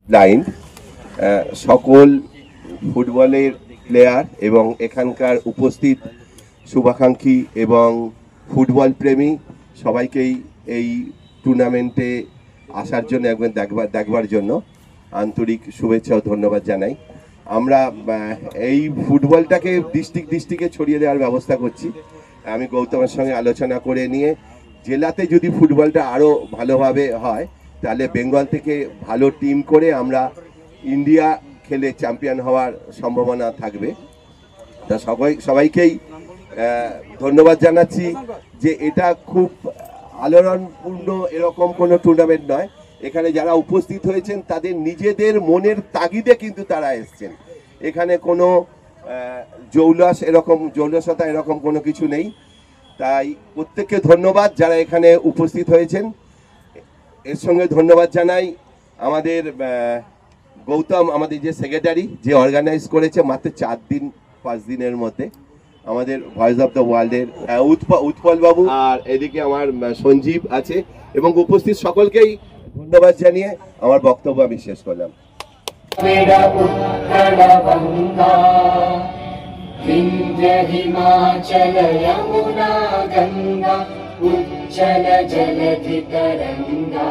Line সকল ফুটবলের player এবং এখানকার উপস্থিত শুভাকাঙ্ক্ষী এবং ফুটবল প্রেমী সবাইকেই এই টুর্নামেন্টে আসার জন্য একবার দেখবার জন্য আন্তরিক শুভেচ্ছা ও ধন্যবাদ জানাই। আমরা এই ফুটবলটাকে ডিস্ট্রিক্টে ছড়িয়ে দেওয়ার ব্যবস্থা করছি। আমি গৌতমের সঙ্গে আলোচনা করে নিয়ে জেলাতে যদি ফুটবলটা আরও ভালোভাবে হয় তাহলে বেঙ্গল থেকে ভালো টিম করে আমরা ইন্ডিয়া খেলে চ্যাম্পিয়ন হওয়ার সম্ভাবনা থাকবে। তা সবাইকেই ধন্যবাদ জানাচ্ছি যে এটা খুব আলোড়নপূর্ণ এরকম কোনো টুর্নামেন্ট নয়। এখানে যারা উপস্থিত হয়েছেন তাদের নিজেদের মনের তাগিদে কিন্তু তারা এসছেন। এখানে কোনো জৌলসতা এরকম কোনো কিছু নেই। তাই প্রত্যেককে ধন্যবাদ যারা এখানে উপস্থিত হয়েছেন। এর সঙ্গে ধন্যবাদ জানাই আমাদের গৌতম, আমাদের যে সেক্রেটারি, যে অর্গানাইজ করেছে মাত্র 4-5 দিনের মধ্যে আমাদের ভয়েস অফ দ্য ওয়ার্ল্ডের উৎপল বাবু, আর এদিকে আমার সঞ্জীব আছে, এবং উপস্থিত সকলকেই ধন্যবাদ জানিয়ে আমার বক্তব্য আমি শেষ করলাম। हिमाचल यमुना गंगा उज्जल जलधि तरंगा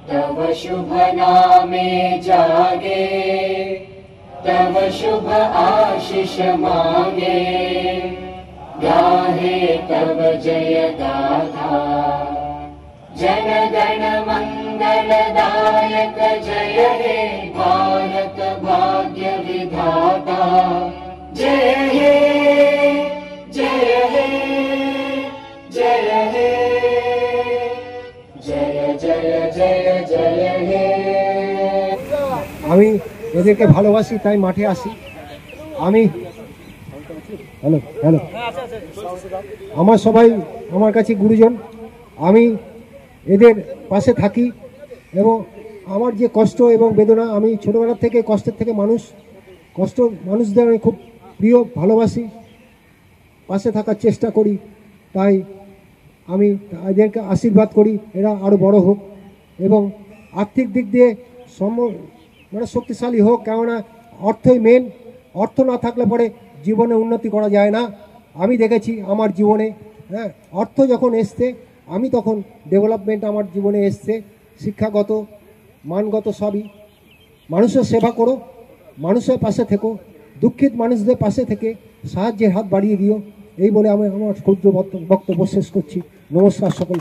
तव शुभ नामे जागे तव शुभ आशीष मांगे गाहे तव जय गाथा जन गण मंगलदायक जय हे भारत भाग्य विधाता जय हे जय हे जय हे जय जय जय जय हे। আমি এদেরকে ভালোবাসি তাই মাঠে আসি। আমি হ্যালো হ্যালো আমার সবাই আমার কাছে গুরুজন। আমি এদের পাশে থাকি এবং আমার যে কষ্ট এবং বেদনা, আমি ছোটোবেলা থেকে কষ্টের থেকে মানুষদের আমি খুব প্রিয়, ভালোবাসি, পাশে থাকার চেষ্টা করি। তাই আমি এদেরকে আশীর্বাদ করি এরা আরও বড় হোক এবং আর্থিক দিক দিয়ে শক্তিশালী হোক। কেননা অর্থই মেন। অর্থ না থাকলে পরে জীবনে উন্নতি করা যায় না। আমি দেখেছি আমার জীবনে, অর্থ যখন এসছে আমি তখন ডেভেলপমেন্ট আমার জীবনে এসছে, শিক্ষাগত মানগত সবই। মানুষের সেবা করো, মানুষের পাশে থেকো, দুঃখিত মানুষদের পাশে থেকে সাহায্যের হাত বাড়িয়ে দিও। এই বলে আমি আমার ক্ষুদ্র বক্তব্য শেষ করছি। নমস্কার সকল।